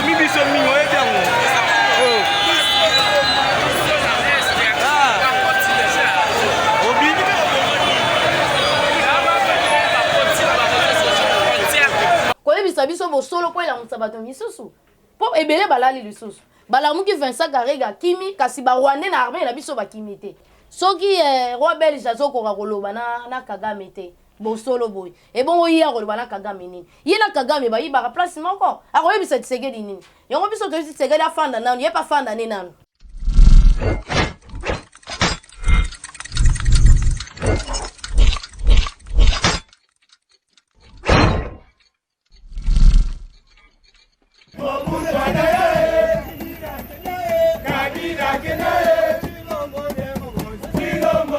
mi biso mingo etango. Koyebisa biso bosolo po elamusa bato misusu. Po ebele balali lisusu. Balamuki Vincent Karega kimi kasi ba Rwanda na armée na biso bakimi te. Soki roi belge azokoka koloba na Kagame te. Bosolo boy. E bongo iya koloba na Kagame nini. Ye na Kagame ba yiba place moko. Akoyebisa Tshisekedi nini. Yango biso to Tshisekedi afanda nanu, ye pa fanda ne nanu.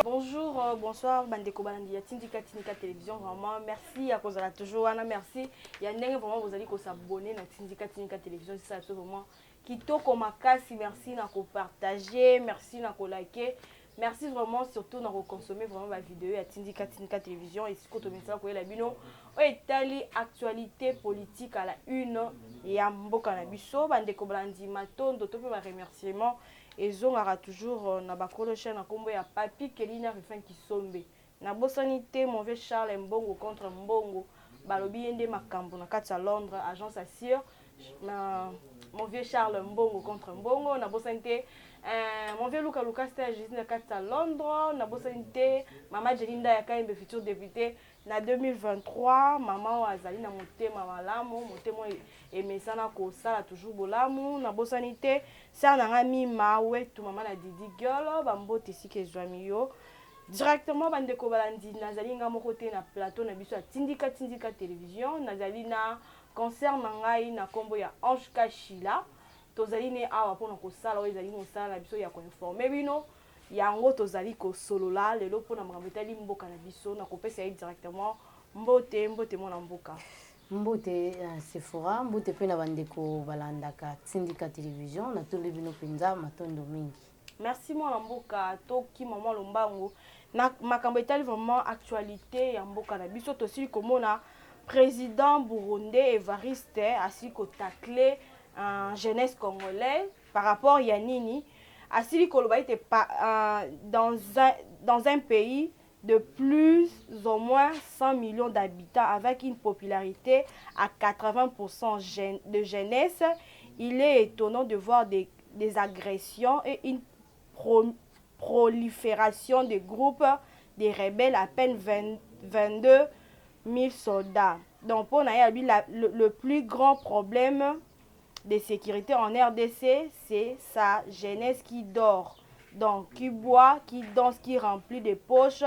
Bonjour, bonsoir, Bandeko Balandi, Tindika Télévision, vraiment merci à cause de la toujours, Anna, merci. Il y a vraiment vous allez s'abonner à Tindika Télévision, c'est ça vraiment. Kito Komakasi, merci à partager, à liker. Merci vraiment surtout à consommer vraiment ma vidéo à Tindika Télévision et si vous avez la bino Italie actualité politique à la une et à Mboka Nabiso Bandeko Balandi Matondo to ma remerciement et zongara toujours na bakolo chaîne na kombo ya Papi Kelina Rifin Kisombe na bosanité mon vieux Charles Mbongo contre Mbongo balobi yende makambo na kati ya Londres agence assure mon vieux Charles Mbongo contre Mbongo na bosanité mon vieux Lucas c'était juste na kati ya Londres na bosanité maman Jelinda ya Kaimbe futur député na 2023 maman azali na motema malamu motema emesana ko sala toujours bolamu na bosanité ça na ngami mawe tu maman na Didi Girl bambote sike zwami yo directement Bandeko Balandi nazali nga moko te na plateau na biso Tindika Télévision nazali na concert na ngai na kombo ya Ange Kashila tozali ne awa pona ko sala ezali mo sala biso ya ko informer bino yango tozali ko solola lelo pona makambo etali mboka na biso na kopesa directement mbote mona mboka Mbote Sephora mbote pe na Bandeko balandaka Tindika Télévision na tole bino penza matondo mingi. Merci mona mboka toki maman Lombango na makambo etali vraiment actualité ya mboka na biso tosili komona président burundais Evariste asili ko tacler jeunesse congolaise par rapport à Yanini asili koloba ite dans un pays de plus ou moins 100 millions d'habitants avec une popularité à 80% de jeunesse, il est étonnant de voir des agressions et une prolifération de groupes de rebelles à peine 22 000 soldats. Donc pour le plus grand problème de sécurité en RDC, c'est sa jeunesse qui dort. Donc, qui boit, qui danse, qui remplit des poches,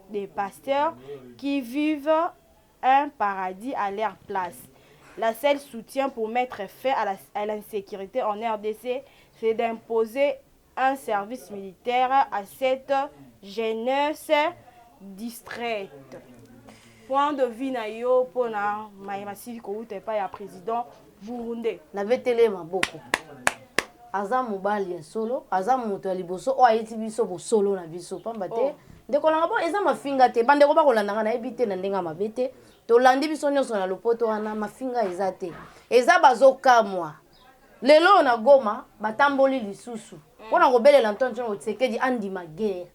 des pasteurs, qui vivent un paradis à leur place. La seule soutien pour mettre fin à l'insécurité en RDC, c'est d'imposer un service militaire à cette jeunesse distraite. Point de vue na yo pona maïmasili ko ute pa ya président burundais. Na vetele maboko. Aza mobali ya solo, aza moto ya liboso o ayiti biso bo solo na biso pamba te. Ndeko langa bo eza mafinga te, bandeko ba kolanda na ebite na ndenga mabete. To landi biso nyonso na lopoto wana mafinga eza te. Eza bazokamwa. Lelo na Goma batamboli lisusu. Pona kobelela ntonto Tshisekedi andima guerre.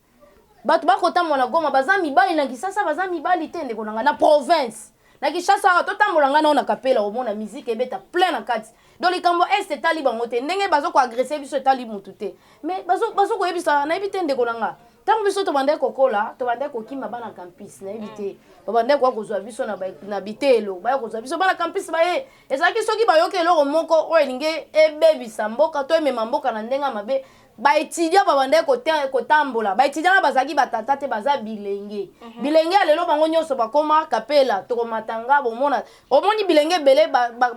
Bato bakotambola na Goma baza mibali na Kisasa baza mibali te ndeko langa na province. Na Kishasa totambola nga na kapela omona musique ebeta plein na kati. Donc likambo est tali bango te ndenge bazo ko agresser biso tali mutu te. Mais bazo ko yebisa na ebite ndeko langa. Tango biso to bande kokola, to bande kokima bana campus na ebite. Ba bande ko kozwa biso na bitelo, ba kozwa biso bana campus ba ye. Ezaki soki ba yoke eloko moko o elinge ebebisa mboka to emema mboka na ndenga mabe. Ba étudiant ba bande ko tambola. Ba étudiant na bazaki batata te baza bilenge. Bilenge lelo bango nyonso bakoma kapela to matanga bomona. Omoni bilenge bele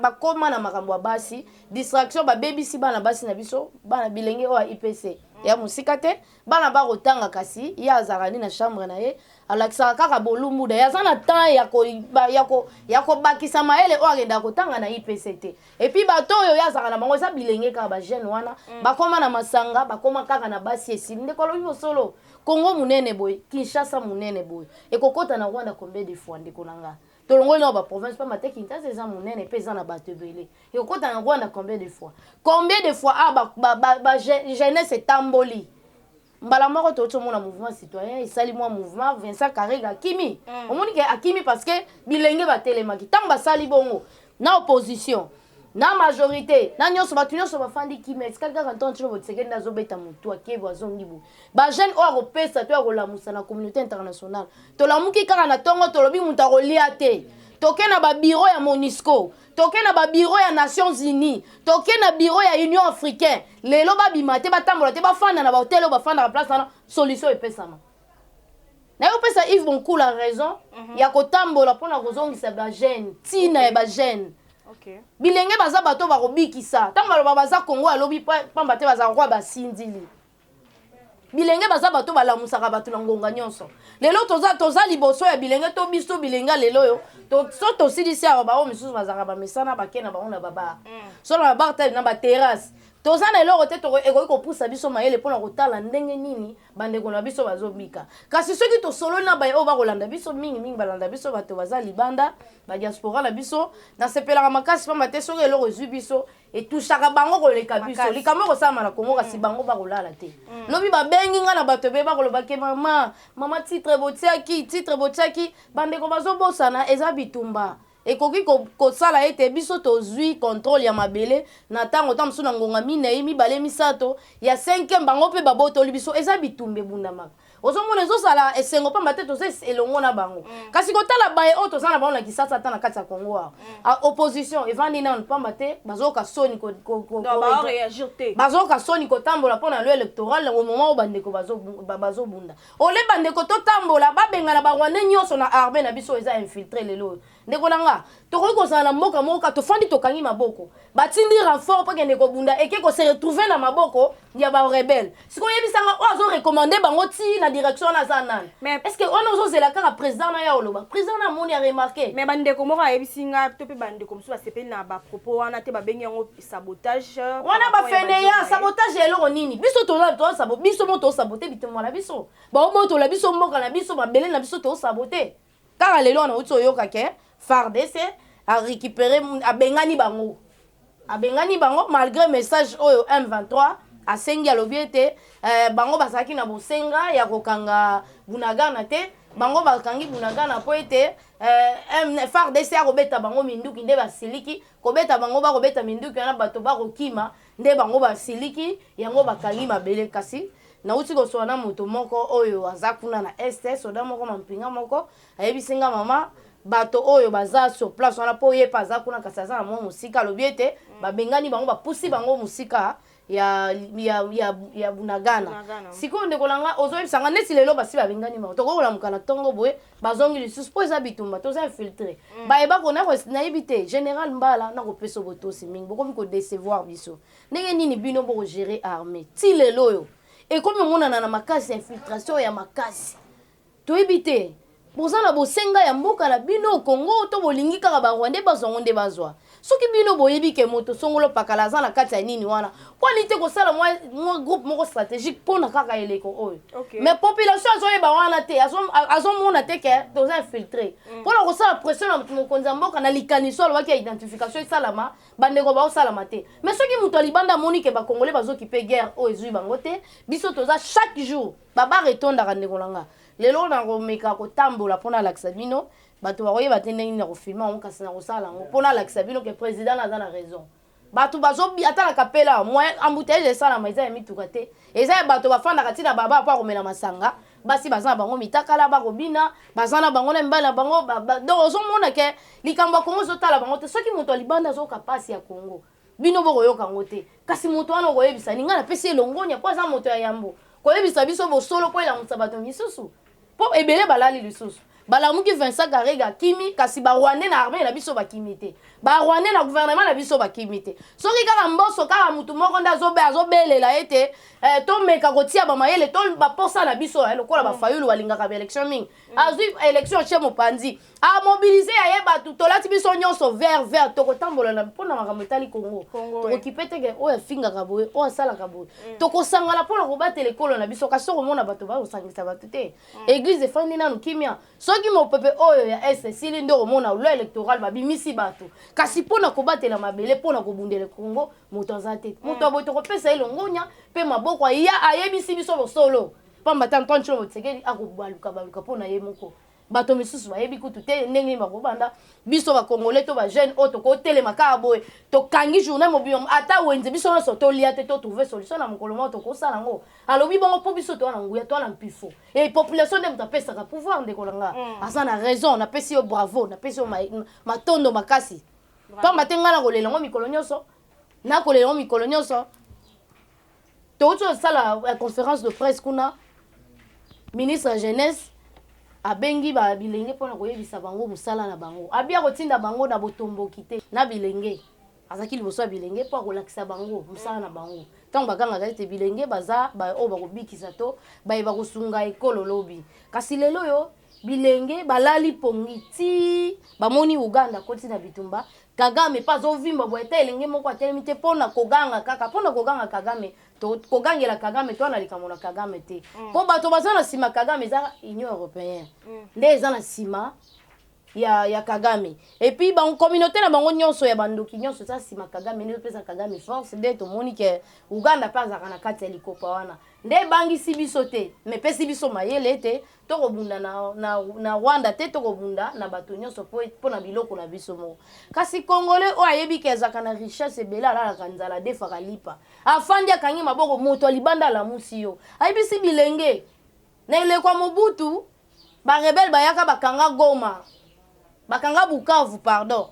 bakoma na makambo basi, distraction ba baby si bana basi na biso, bana bilenge o IPC. Ya musika te bana ba kotanga kasi ya azarani na chambre na ye alakisa kaka bolumbu da ya zana temps ya ko bakisa maele o agenda kotanga na IPCT et puis bato yo ya azarana bango za bilenge ka ba jeune wana bakoma na masanga bakoma kaka na basi esili ndeko lo solo Congo munene boy Kinshasa munene boy e kokota na Rwanda combien de fois ndeko nanga tolongoli na ba province pa mate Kinshasa eza monene pe eza na bato ebele ekokota na Rwanda combien de fois ba jeunesse etamboli mbala moko tozomona mouvement citoyen esali mwa mouvement Vincent Karega akimi omoni ke akimi parce que bilenge batelemaki ntango basali bongo na opposition na majorité na nyonso bato nyonso bafandi kimi etikali kaka ntongo tino botisekeli nde azobeta motu akebi azongi boye bajeune oyo akopesa to akolamusa na communauté internationale tolamuki kaka na ntongo tolobi moto akolia te toke na babiro ya MONUSCO toke na babiro ya Nations Unies toke na biro ya Union Africaine lelo babima te batambola te bafanda na bahotel oyo bafandaka place wana solution epesama na yo pesa Yves Bonkula raison ya kotambola mpona kozongisa bajeune ntina ya bajeune bilenge baza bato bakobikisa ntango baloba baza Kongo alobi pamba te baza kwa basindili bilenge baza bato balamusaka bato na ngonga nyonso lelo toza liboso ya bilenge to biso bilenga lelo yo so tosilisi awa bao misusu bazaka bamesana bakena bango na babar so na babar tali na baterrasse toza na eloko te ekoki kopusa biso mayele mpona kotala ndenge nini bandeko na biso bazobika kasi soki tosololi na baye oyo bakolanda biso mingimingi balanda biso bato baza libanda badiaspora na biso nasepelaka makasi pamba te soki eloko ezwi biso etushaka bango koleka biso likambo ekosama na Kongo kasi bango bakolala te lobi babengi nga na bato ebe bakolobake mama titre botiaki bandeko bazobosana eza bitumba ekoki kosala ete biso tozwi contrôle ya mabele na ntango ta mosusu na ngonga minei mibale misato ya 5e bango mpe babotoli biso eza bitumba ebundamaka ozomona ezosala esengo pamba te toza elongo na bango kasi kotala baye oyo toza na bango na Kisasa ata na kati ya Kongo awa opposition evandi nano pamba te bazoyoka soni bazoyoka soni kotambola mpona lo électoral au moment oyo bandeko bazobunda ole bandeko totambola babengana barwandais nyonso na armée na biso eza infiltré lelo oyo ndeko na nga tokoki kozala na mboka moka tofandi tokangi maboko batindi renfort mpo kende kobunda eke kose retrouve na maboko ya barebele sikoyo oyebisanga oyo azorekomande bango ti na direction wana aza nani est ce que wana ozozela kaka président na ya oloba président na moni aremarke mais bandeko moko ayebisinga to mpe bandeko mosusu basepeli na bapropos wana te babengi yango sabotage wana bafende ya sabotage ya eloko nini biso biso mo tosabote bitumba na biso baobotola biso mboka na biso babele na biso tosabote kaka lelo wana outi oyoka ke FARDC a récupéré abengani bango malgré message oyo M23 asengi alobi ete bango bazalaki na bosenga ya kokanga Bunagana te bango bakangi Bunagana po ete FARDC akobeta bango minduki nde basiliki kobeta bango bakobeta minduki wana bato bakokima nde bango basiliki yango bakangi mabele kasi nauti kosola na moto moko oyo aza kuna na este soda moko mampinga moko ayebisinga mama bato oyo baza sur place wana po ye paza kuna kasi aza na mwa musika alobi ete babengani bango bapusi bango musika ya Bunagana sikoyo ndeko nanga ozoyebisanga neti lelo basi babengani bango tokokolamuka na ntongo boye bazongi lisusu mpo eza bitumba toza infiltré bayeba kona nayebi te général Mbala nakopesa botosi mingi bokomi kodecevoir biso ndenge nini bino bokogere armée ti lelo oyo ekomi omonana na makasi infiltration ya makasi toyebi te boza na bosenga ya mboka na bino Kongo to bolingi kaka barwandais bazongo nde bazwa soki bino boyebi ke moto songolo pakala aza na kati ya nini wana kwani te kosala mwa groupe moko stratégique mpona kaka eleko oyo mais population azoyeba wana te azomona te ke toza infiltré mpona kosala pression na moto mokonzi ya mboka na likaniso alobaki ya identification esalama bandeko baosalama te mais soki moto alibanda amoni ke bakongolais bazokipe guerre oyo ezwi bango te biso toza chaque jour babare etondaka ndeko nanga lelo nakomeka kotambola mpona alakisa bino bato bakoyeba te ndenge nini na kofilma yango kasi na kosala yango mpona alakisa bino ke président aza na raison bato bazobi ata na kapela moyen embouteillage esalama eza ya mituka te eza ya bato bafandaka ntina baba mpo akomela masanga basi baza na bango mitakala bakobina baza na bango na mibali na bango donc ozomona ke likambo ya Kongo ezotala bango te soki moto alibanda azoyoka pasi ya Kongo bino bokoyoka yango te kasi moto wana okoyebisa ninga napesi elongonya mpo aza moto ya yambo koyebisa biso bosolo mpo elamusa bato misusu mpo ebele balali lisusu balamuki Vincent Karega kimi kasi barwandais na armée na biso bakimi te ba rwandais na gouvernement na biso bakimite soki kaka mboso kaka mutu moko nda azobelela ete tomeka kotia bamayele to baposa na biso lokola bafayulu balingaka baélection mingi azwi élection chez mopanzi amobilize aye bato tolati biso nyonso vert tokotambola na mpona makambo etali Congo tokokipe teke oyo afingaka boye oyo asalaka boye tokosangana mpona kobatela ekolo na biso kasi okomona bato bakosangisa bato te église efandi nanu kimia soki mopepe oyo ya este esili nde okomona loi électoral babimisi bato kasi mpona kobatela mabele mpona kobundela Congo moto aza te moto aboye tokopesa ye longonya mpe maboko ayebisi biso bosolo pamba te Antoine Tshilombo Tshisekedi akobaluka mpona ye moko bato misusu bayebi kutu te ndenge bakobanda biso bakongolais to bajeune oyo tokotelema kaka boye tokangi journée mobima ata wenze biso nyonso tolia te totrouve solution na mokolo moko tokosala yango alobi bongo mpo biso towana nguya towana mpifo e population nde moto apesaka pouvoir ndeko na nga aza na raison napesi yo bravo napesi yo matondo makasi pamba te ngai nakolela yango mikolo nyonso nakolela yango mikolo nyonso touti osala conférence de presse kuna ministre ya jeunesse abengi ba bilenge mpona koyebisa bango mosala na bango abia kotinda bango na botomboki te na bilenge azaki liboso ya bilenge mpo akolakisa bango mosala na bango ntango bakangaka ete bilenge baza oyo bakobikisa to bayeba kosunga ekolo lobi kasi lelo oyo bilenge balali pongi ti bamoni Uganda koti na bitumba Kagame mpe azovimba boye te elenge moko atelemi te mpona koganga kaka mpona koganga Kagame kogangela Kagame to na likambo na Kagame te mpo bato baza na nsima Kagame eza Union Européenne nde eza na nsima ya Kagame epuis communauté na bango nyonso ya bandoki nyonso eza nsima Kagame nde opesa Kagame force nde tomoni ke Uganda mpe azalaka na kati ya likopa wana nde ebangisi biso te mepesi biso mayele ete tokobunda na Rwanda te tokobunda na bato nyonso mpo na biloko na biso moko kasi congolais oyo ayebi ke azalaka na richesse ebele alalaka nzala defaka lipa afandi akangi maboko moto alibanda alamusi yo ayebisi bilenge na elekwa Mobutu barebele bayaka bakanga Goma bakanga Bukavu pardon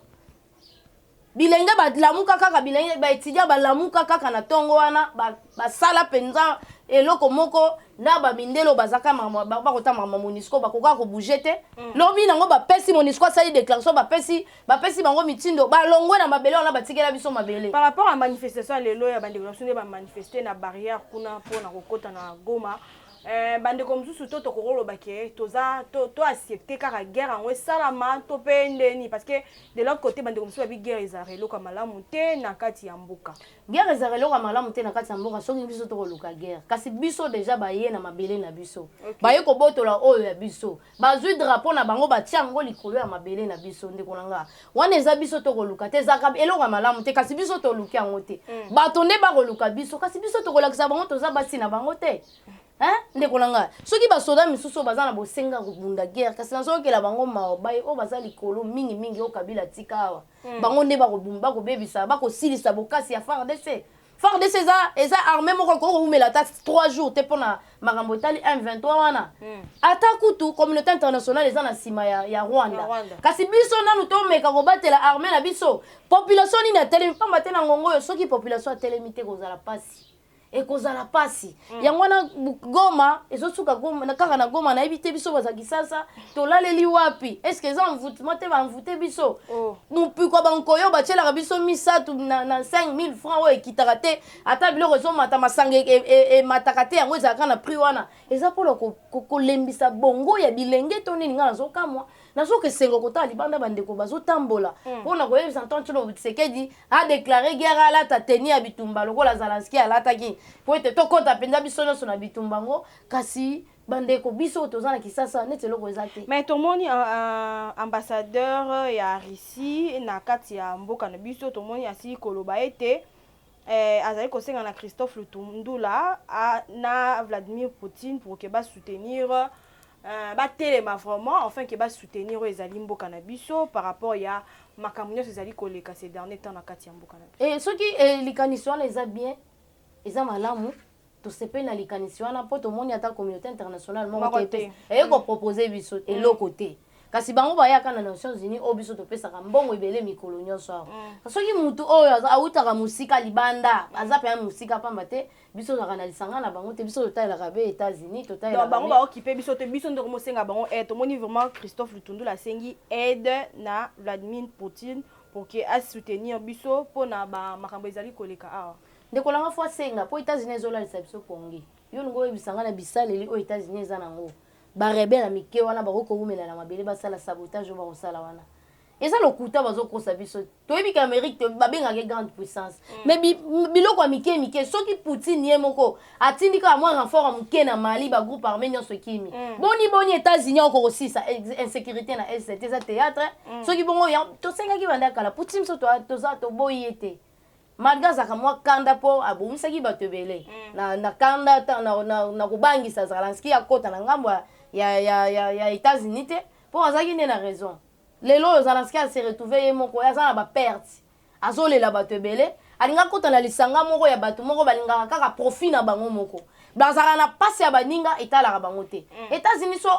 bilenge balamuka kaka bilenge baetudia balamuka kaka na tongo wana basala penza eloko moko na bamindelo bazaka bakotama MONUSCO bakoka kobouge te lobi nango bapesi MONUSCO asali déclaration bapesi bango mitindo balongwe na mabele wana batikela biso mabele par rapport à manifestation lelo ya bandeko na sonde ba manifester na barrière kuna mpona kokota na Goma bandeko mosusu to tokoloba ke toza to accepter kaka guerre yango esalama to mpe ndeni parce que de l'autre côté bandeko mosusu babi guerre ezala eloko malamu te na kati ya mboka guerre ezala eloko malamu te na kati ya mboka soki biso tokoluka guerre kasi biso deja baye na mabele na biso baye kobotola oyo ya biso bazwi drapeau na bango batia yango likolo ya mabele na biso ndeko na nga wana eza biso tokoluka te ezaka eloko malamu te kasi biso toluki yango te bato nde bakoluka biso kasi biso tokolakisa bango toza basi na bango te ndeko na nga soki basoda misusu baza na bosenga kobunda guerre kasi nazokela bango maobai oyo baza likolo mingi oyo Kabila tika awa bango nde bakobebisa bakosilisa bokasi ya FARDC eza armée moko kokoumela ata 3 jours te mpona makambo etali M23 wana ata kutu communauté internationale eza na nsima ya Rwanda kasi biso nanu tomeka kobatela armée na biso population nini atelemi pamba te na ngongo oyo soki population atelemi te kozala pasi ekozala pasi yango wana Goma ezosuka Goma na kaka na Goma na ebite biso bazaki sasa tolaleli wapi est-ce que eza mvutement te bamvute biso mupiko bankoyo batielaka biso misatu na 5000 francs oyo ekitaka te ata biloko ezomata masanga emataka te yango ezalaka na prix wana eza mpona kolembisa bongo ya bilenge to nini nga nazokamwa nazokesenga kotala libanda bandeko bazotambola mpona koyebisa Antoine Tshilombo Tshisekedi adéclaré guerre alata teni ya bitumba lokola Zelensky alataki po ete tokota mpenza biso nyonso na bitumba ngo kasi bandeko biso toza na Kisasa neti eloko eza te mais tomoni ambassadeur ya Russie na kati ya mboka na biso tomoni asili koloba ete azali kosenga na Christophe Lutundula na Vladimir Poutine pour que ba soutenir batelema vraiment enfin que ba soutenir ezali mboka na biso par rapport ya makambo nyonso ezali koleka ces derniers temps na kati ya mboka na biso soki likanisi wana eza bien eza malamu tosepeli na likanisi wana mpo tomoni ata communauté internationale moko te ekopropose biso eloko te kasi bango bayaka na Nations Unies oyo biso topesaka mbongo ebele mikolo nyonso awa soki mutu oyo awutaka mosika libanda aza mpe ya mosika pamba te biso tozalaka na lisanga na bango te biso totalelaka be États-Unis totalelaka bango baokipe biso te biso nde komosenga bango aide tomoni vraiment Christophe Lutundula asengi aide na Vladimir Poutine pour que a soutenir biso pour na ba makambo ezali koleka awa ndeko langa fo senga po États-Unis ezolalisa biso pongi yo ngo oyebisanga na bisaleli o États-Unis eza nango barebele ya mike wana bakokomela na mabele basala sabotage oyo bakosala wana eza lokuta bazokosa biso toyebi ka Amérique babengaka grande puissance mais biloko ya mike soki Poutine ye moko atindika mwa renfort ya moke na Mali bagroupe armé nyonso ekimi boni États-Unis okokosisa insécurité na est eza théâtre soki bongo tosengaki banda kala Poutine so toza toboyi ye te malgré azaka mwa kanda mpo abomisaki bato ebele na kanda na kobangisa Zelensky akota na ngambo ya États-Unis te mpo azalaki nde na raison lelo Zelensky se retrouve ye moko aza na baperte azolela bato ebele alinga kota na lisanga moko ya bato moko balingaka kaka profit na bango moko bazalaka na pasi ya baninga etalaka bango te États-Unis so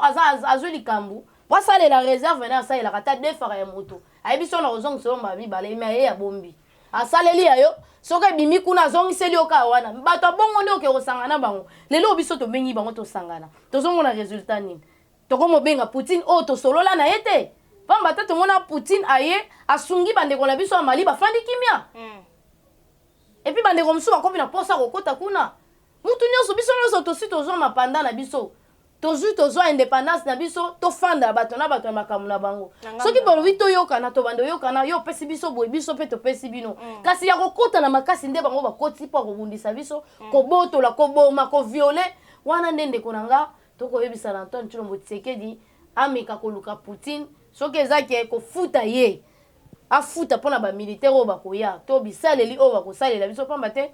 azwi likambo po asalela réserve na asalelaka ata defara ya moto ayebi so na kozongisa yo mabibala me aye ya bombi asaleli ya yo soki ebimi kuna azongiseli yo kaka wana bato abongo nde oke kosangana bango lelo biso tobengi bango tosangana tozomona résultat nini tokomobenga Poutine oyo tosolola na ye te pamba te tomona Poutine aye asungi bandeko na biso ya Mali bafandi kimia epi bandeko mosusu bakomi na posa kokota kuna mutu nyonso biso nyonso tosi tozwa mapanda na biso tozwi tozwa indépendance na biso tofanda bato na makambo na bango soki bolobi toyokana tobanda oyokana yo opesi biso boye biso mpe topesi bino kasi ya kokota na makasi nde bango bakoti mpo akobundisa biso kobotola koboma koviole wana nde ndeko na nga tokoyebisa na Antoine Tshilombo Tshisekedi ameka koluka Poutine soki ezaki kofuta ye afuta mpona bamilitaire oyo bakoya to bisaleli oyo bakosalela biso pamba te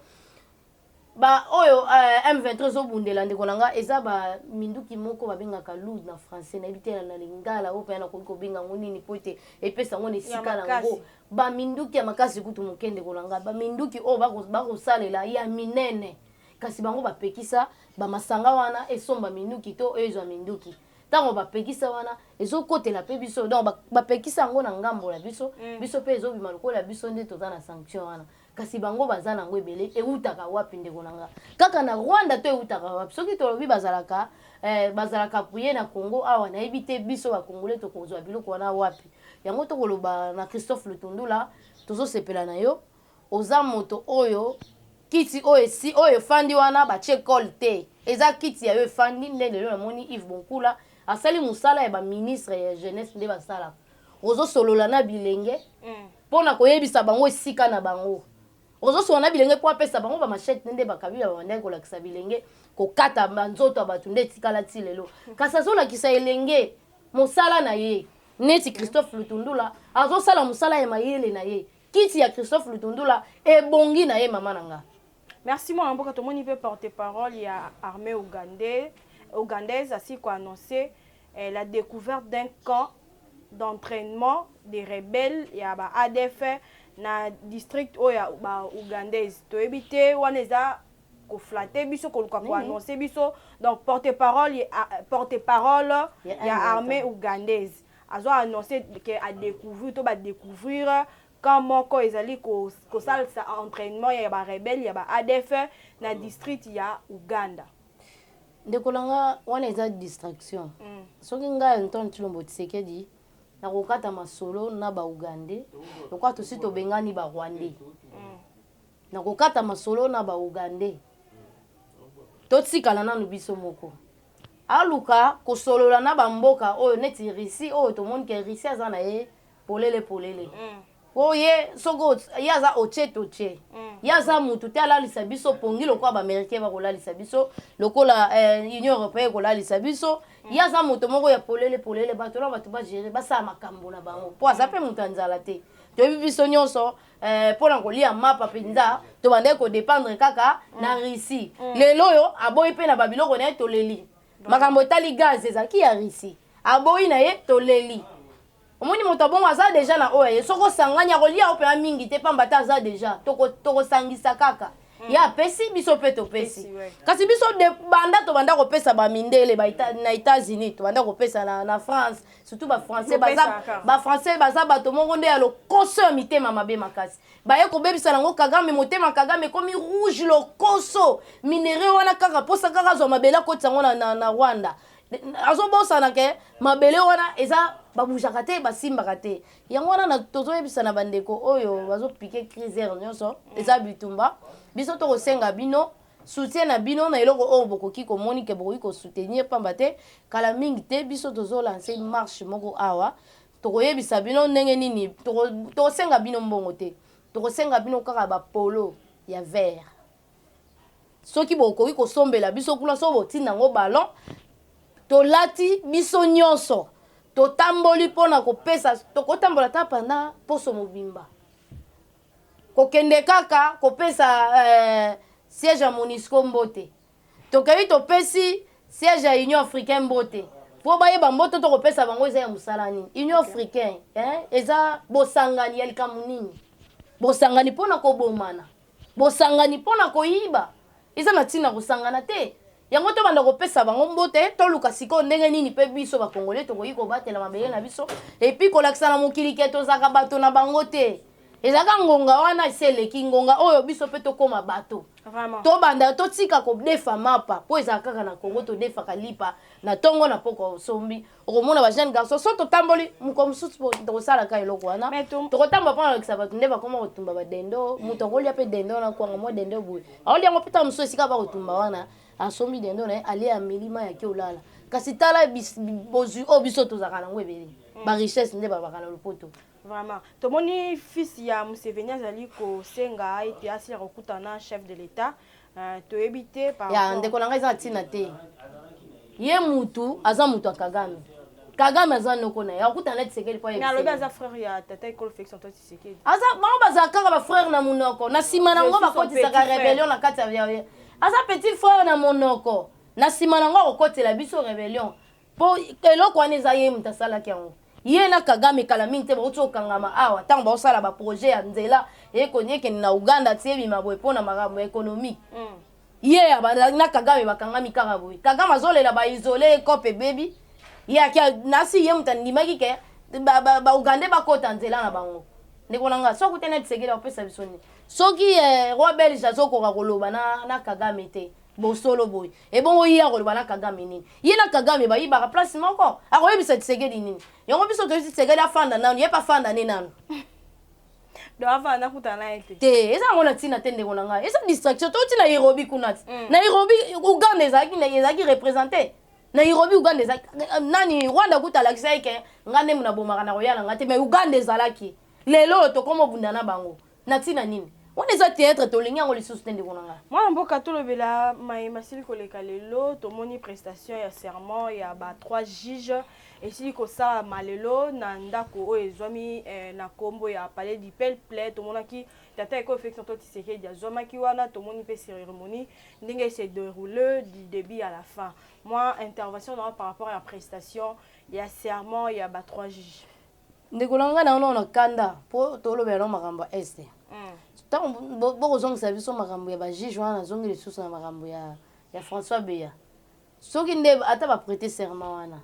ba oyo M23 ezobundela ndeko na nga eza baminduki moko babengaka loud na français nayebi te na lingala oyo mpe nakoki kobenga ngo nini po ete epesa yango na esika nango baminduki ya makasi kutu moke ndeko na nga baminduki oyo bakosalela ya minene kasi bango bapekisa bamasanga wana esomba minduki to oyo ezwa minduki ntango bapekisa wana ezokotela mpe biso donc bapekisa yango na ngambo na biso biso mpe ezobima lokola biso nde toza na sanction wana kasi bango baza nango ebele eutaka wapi ndeko na nga kaka na Rwanda to eutaka wapi soki tolobi bazalaka puye na Congo awa nayebi te biso bakongole tokozwa biloko wana wapi yango tokoloba na Christophe Lutundula tozosepela na yo oza moto oyo kiti oyo efandi wana batie kol te eza kiti ya yo efandi nde lelo namoni Yves Bonkula asali musala ya baministre ya jeunesse nde basalaka ozosolola na bilenge mpona koyebisa bango esika na bango ozosolola na bilenge mpo apesa bango bamashete nde bakabila babandaki kolakisa bilenge kokata banzoto ya bato nde etikala ti lelo kasi azolakisa elenge mosala na ye neti Christophe Lutundula azosala mosala ya mayele na ye kiti ya Christophe Lutundula ebongi na ye mama na nga. Merci mon amboka to moni pe porte-parole il y a armée ougandaise ainsi qu'a annoncé la découverte d'un camp d'entraînement des rebelles il y a ba ADF na district o ya ba ougandaise to ebité waneza ko flatter biso ko annoncer biso donc porte-parole il y a armée ougandaise azo annoncer que a découvrir to ba découvrir quand moko ezali ko salsa entraînement ya ba rebelle ya ba ADF na district ya Uganda ndeko langa wana eza distraction soki ngai Antoine Tshilombo Tshisekedi na kokata masolo na ba Ugandais lokwa tosi tobengani ba Rwandais na kokata masolo na ba Ugandais totikala nanu biso moko aluka kosolola na bamboka oyo neti Russie oyo tomoni ke Russie aza na ye polele oye soko yaza oche yaza mutu te alalisa biso pongi lokola baaméricain bakolalisa biso lokola union européenne kolalisa biso yaza mutu moko ya polele bato na bato bagere basala makambo na bango po aza mpe mutu ya nzala te toyebi biso nyonso mpona kolia mapa mpenza tobandeki kodépendre kaka na Russie lelo oyo aboyi mpe na babiloko na ye toleli makambo etali gaz ezalaki ya Russie aboyi na ye toleli omoni moto abongo aza deja na oyo soko osanganya kolia ope mingi te pamba te aza deja tokosangisa kaka ya apesi biso mpe topesi kasi biso tobanda kopesa bamindele na États-Unis tobanda kopesa na France surtout bafrançais baza bato moko nde ya lokoso ya mitema mabe makasi baye kobebisa nango Kagame motema Kagame ekomi rouge lokoso minere wana kaka mposa kaka azwa mabele akotisa yango na Rwanda azobosana ke mabele wana eza babujaka te basimbaka te yango wana tozoyebisa na bandeko oyo bazopike crisere nyonso eza bitumba biso tokosenga bino soutien na bino na eloko oyo bokoki komoni ke bokoki kosoutenir pamba te kala mingi te biso tozolanse marche moko awa tokoyebisa bino ndenge nini tokosenga bino mbongo te tokosenga bino kaka bapolo ya vert soki bokoki kosombela biso kuna so botinda yango ballon tolati biso nyonso totamboli mpona kopesa tokotambola ta panda poso mobimba kokende kaka kopesa siège ya Monisco mbote tokebi topesi siège ya Union africaine mbote po bayeba mbote tokopesa bango eza ya mosala nini Union africaine eza bosangani ya likambo nini bosangani mpona kobomana bosangani mpona koyiba eza na ntina kosangana te yango tobanda kopesa bango mbote toluka sikoyo ndenge nini mpe biso bakongole tokoki kobatela mabele na biso epuis kolakisa na mokili ke tozalaka bato na bango te ezalaka ngonga wana eseleki ngonga oyo biso mpe tokóma bato tobanda totika kodefa mapa mpo ezalaka kaka na kongo todefaka lipa na ntongo na poko osombi okomona bajeune garçon so totamboli moko mosusu tokosalaka eloko wana tokotambola mpona kolakisa bato nde bakoma kotumba badendo moto akolia mpe dendo na kwanga mwa dendo boye aolia yango mpeta mosusu esika bakotumba wana asombi dendo na ye alia ya milima yake olala kasi tala bozwi oyo biso tozalaka nango ebele barichesse nde babaka na lopoto vraiment tomoni fils ya Museveni azali kosenga ete asila kokutana chef de l'état toyebi te ya ndeko na ngai eza na ntina te ye mutu aza mutu ya Kagame aza noko na ye akutana Tshisekedi mpo alobi aza frère ya tata ekolo Félix Antoine Tshisekedi aza bango bazala kaka bafrère na monoko na nsima nango bakotisaka rébellion na kati ya aza petit frère na monoko na nsima nango akokotela biso rébellion mpo eloko wana eza ye mutu asalaki yango ye na Kagame kala mingi te bakoti kokangama awa ntango baosala baprojet ya nzela ekende na Uganda tie ebima boye mpo na makambo ya économique ye na Kagame bakangami kaka boye Kagame azolela baisole ekope bebi ye akia nasi ye mutu andimaki ke baugande bakota nzela na bango ndeko na nga soki te na Tshisekedi akopesa biso nini soki roi belge azokoka koloba na Kagame te bosolo boye ebongo ye akoloba na Kagame nini ye na Kagame bayibaka place moko akoyebisa Tshisekedi nini yango biso toyebisi Tshisekedi afanda nanu ye pa afanda ne nanu te eza yango na ntina te ndeko na ngai eza distraction toti na Nairobi kuna ti Nairobi Uganda ezalaki représente Nairobi Uganda ezalaki nani Rwanda kuta alakisa eke nga nde muna bomaka na koyala nga te mais Uganda ezalaki lelo tokoma obunda na bango na ntina nini wana eza théâtre tolingi yango lisusu te ndeko na ngai mwana mboka tolobela masili koleka lelo tomoni prestation ya serment ya ba 3 juges esili kosalama lelo na ndako oyo ezwami na nkombo ya palais du peuple tomonaki tata ekolo Félix Antoine Tshisekedi azwamaki wana tomoni mpe cérémonie ndenge ese déroule du début à la fin moi intervention na par rapport à prestation ya serment ya ba 3 juges ndeko na ngai naona na kanda mpo tolobela no makambo ya este ntango bokozongisa biso makambo ya bajuge wana nazongi lisusu na makambo ya François Beya soki nde ata baprêter serment wana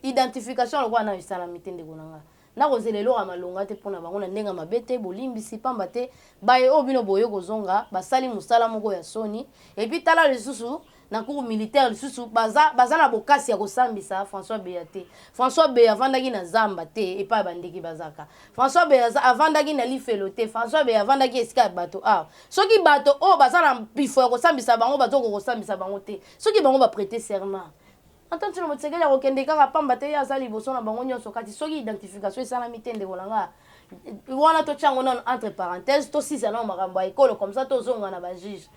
identification lokola nayo esalami te ndeko na ngai nakozela eloko ya malonga te mpona bango na ndenge mabe te bolimbisi pamba te baye oyo bino boye kozonga basali mosala moko ya soni epuis tala lisusu na cour militaire lisusu baza na bokasi ya kosambisa François Beya te François Beya avandaki na zamba te epai bandeki bazaka François Beya avandaki na lifelo te François Beya avandaki esika ya bato awa soki bato oyo baza na pifo ya kosambisa bango bazoko kosambisa bango te soki bango baprêter serment Antoine Tshilombo Tshisekedi akokende kaka pamba te ye aza liboso na bango nyonso kati soki identification esalami te ndeko na nga wana totyango nano entre parenthèse tosisa nano makambo ya ekolo comme ça tozonga na bajuge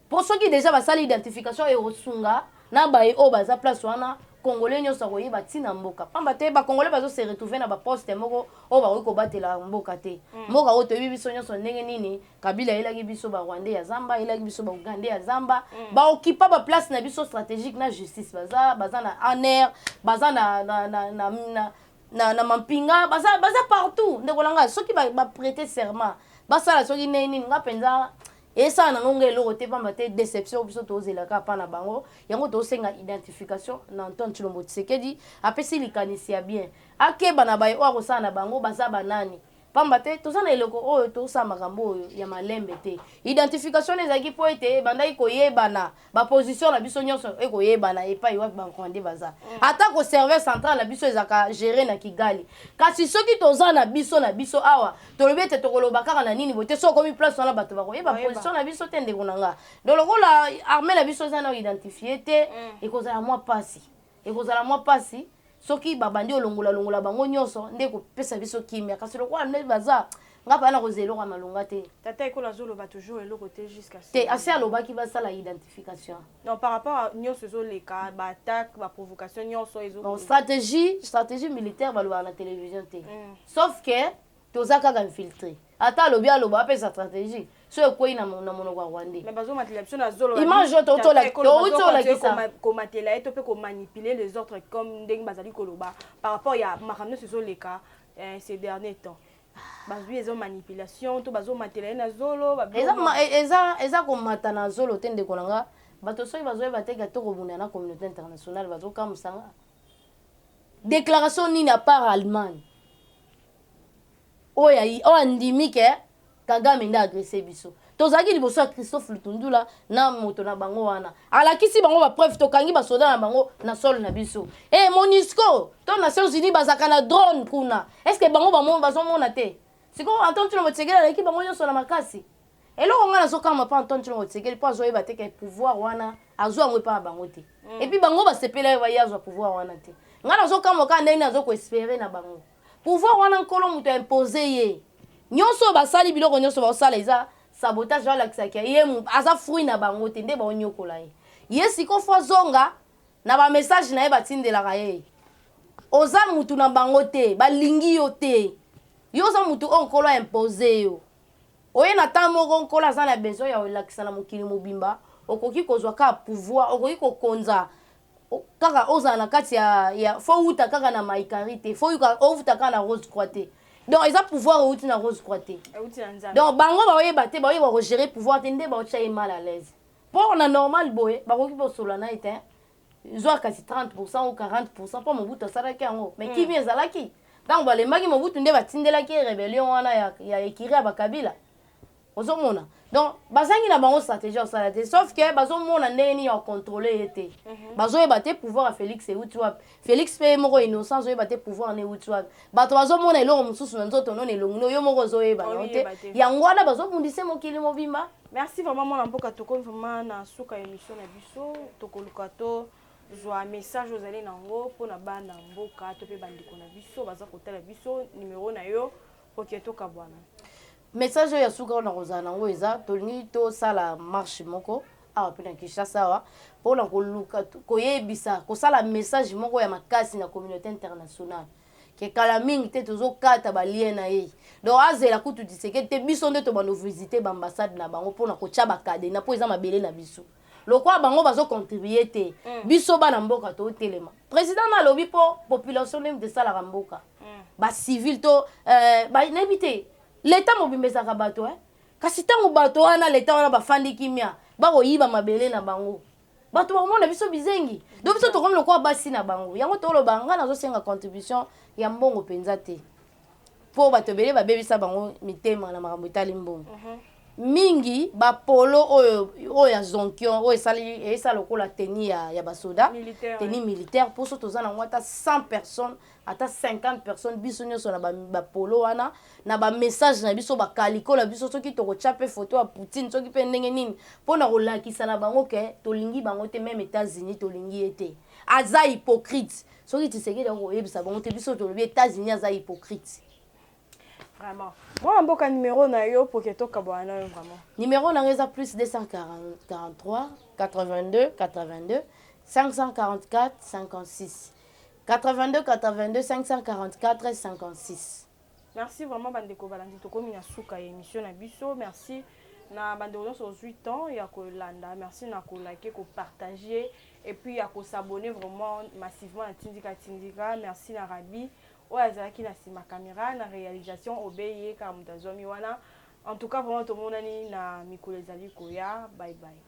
mpo soki déjà basali identification ekosunga na baye oyo baza place wana congolais nyonso akoyeba ntina mboka pamba te bacongolais bazose retrouve na baposte moko oyo bakoki kobatela mboka te mboka oyo toyebi biso nyonso ndenge nini Kabila ayelaki biso barwandais ya zamba ayelaki biso baugandais ya zamba baokipa baplace na biso stratégique na justice baza na aner baza na mampinga baza partout ndeko na ngai soki baprêter serment basala soki ndenge nini nga mpenza esala nango nga eloko te pamba te déception biso tozelaka mpa na bango yango tosenga identification na Antoine Tshilombo Tshisekedi apesi likanisi ya bien akeba na baye oyo akosala na bango baza banani pamba te tozana eloko oyo tosala makambo oyo ya malembe te identification ezalaki po ete bandaki koyebana baposition na biso nyonso ekoyebana epai wapi bakonde baza ata ko serveur central na biso ezalaka géré na Kigali kasi soki toza na biso awa tolobi ete tokoloba kaka na nini bote so komi place wana bato bakoyeba position na biso te ndeko na nga donc lokola armée na biso eza na identifié te ekozala mwa pasi soki babandi olongola bango nyonso nde kopesa biso kimia kasi lokola nde baza nga pa na kozeloko malonga te tata ekola zoloba toujours eloko te jusqu'à te asi alobaki basala identification non par rapport à nyonso ezoleka baattaque baprovocation nyonso bon stratégie militaire balobaka na télévision te sauf que toza kaka infiltré ata aloba apesa stratégie so ekwei na monoko ya rwandais image oyo toutolakisa komatela ye to mpe komanipuler les autres comme ndenge bazali koloba par rapport ya makambo nyonso ezoleka ces derniers temps bazwi eza manipulation to bazomatela ye na zolo eza komata na zolo te ndeko na nga bato soki bazoyeba teke to kobunda na communauté internationale bazokamusanga déclaration nini à part Allemagne oyo andimi ke Kagame nde agressé biso tozalaki liboso ya Christophe Lutundula na moto na bango wana alakisi bango bapreuve tokangi basoda na bango na sol na biso MONUSCO to Nations Unies bazaka na drone kuna est-ce que bango bazomona te sikoyo Antoine Tshilombo Tshisekedi alaki bango nyonso na makasi eloko nga nazokama mpa Antoine Tshilombo Tshisekedi mpo azoyeba te ke pouvoir wana azwa yango epa na bango te epuis bango basepela ye baye azwa pouvoir wana te nga nazokama kaka ndenge nazokoespere na bango pouvoir wana nkolo moto impose ye nyonso basali biloko nyonso baosala eza sabotage balakisaki ye aza fruit na bango te nde baonyokola ye siko fo zonga na bamessage na ye batindelaka ye oza mutu na bango te balingi yo te yo oza mutu oyo nkolo impose yo oye na ntango moko nkolo aza na besoin ya kolakisa na mokili mobimba okoki kozwa kaka pouvoir okoki kokonza kaka ozala na kati ya fo wuta kaka na maikari te fo outa kaka na Rose Croix te donc eza pouvoir outi na Rose Croix te donc bango baoyeba te baoyeba kogérer pouvoir te nde baotya ye mal à l'aise mpo na normal boye bakoki bosola na ye te zwa kasi 30% ou 40% mpo mobutu asalaki yango mais kimi ezalaki ntango balembaki mobutu nde batindelaki rébellion wana ya ekiri ya bakabila ozomona donc bazangi na bango stratégie osala te sauf que bazomona ndenge nini ya contrôler ye te bazoyeba te pouvoir ya Félix euti wapi Félix mpe moko innocent azoyeba te pouvoir na euti wapi bato bazomona eloko mosusu na nzoto nona elongi oyo moko ozoyeba nango te yango wana bazobundisa mokili mobimba. Merci vraiment mwana mboka tokomi vraiment na suka émission na biso tokoluka to zwa message ozali nango mpona bana mboka to mpe bandeko na biso baza kotala biso numero na yo oke tokabwana message oyo ya suka oyo na kozala nango eza tolingi tosala marche moko awa mpe na Kinshasa awa mpona koluka koyebisa kosala message moko ya makasi na communauté internationale ke kala mingi te tozokata balie na ye donc azela kutu Tshisekedi te biso nde tobando visite baambassade na bango mpona kotya bakade na mpo eza mabele na biso lokwa bango bazocontribue te biso bana mboka totelema président nalobi mpo population nde esalaka mboka bacivile to nayebi te leta mobimba ezalaka bato kasi ntango bato wana leta wana bafandi kimia bakoyiba mabele na bango bato bakomona biso bizengi donc biso tokomi lokola basi na bango yango toloba nga nazosenga contribution ya mbongo mpenza te mpo bato ebele babebisa bango mitema na makambo etali mbongo mingi bapolo oyo ya zonkion oyo esala lokola teni ya basoda teni militaire mposo toza nango ata 100 personnes ata 50 personnes biso nyonso na bapolo wana na bamessage na biso bakaliko na biso soki tokotya mpe foto ya Poutine soki mpe ndenge nini mpona kolakisa na bango ke tolingi bango te meme États-Unis tolingi ye te aza hypocrite soki Tshisekedi akoyebisa bango te biso tolobi États-Unis aza hypocrite. Vraiment. Moi, mboka numéro na yo pour que tokabwana vraiment. Numéro na eza plus 243 82 82 544 56 82 82 544 56. Merci vraiment bandeko balandi tokomi na suka émission na biso. Merci na bandeko sur 8 ans ya kolanda. Merci na ko liker, ko partager et puis ya ko s'abonner vraiment massivement na Tindika. Merci na Rabi. Oazaki na sima caméra na réalisation obeye ka mutazomi wana. En tout cas vraiment tout le monde na mikolo ezali koya. Bye bye.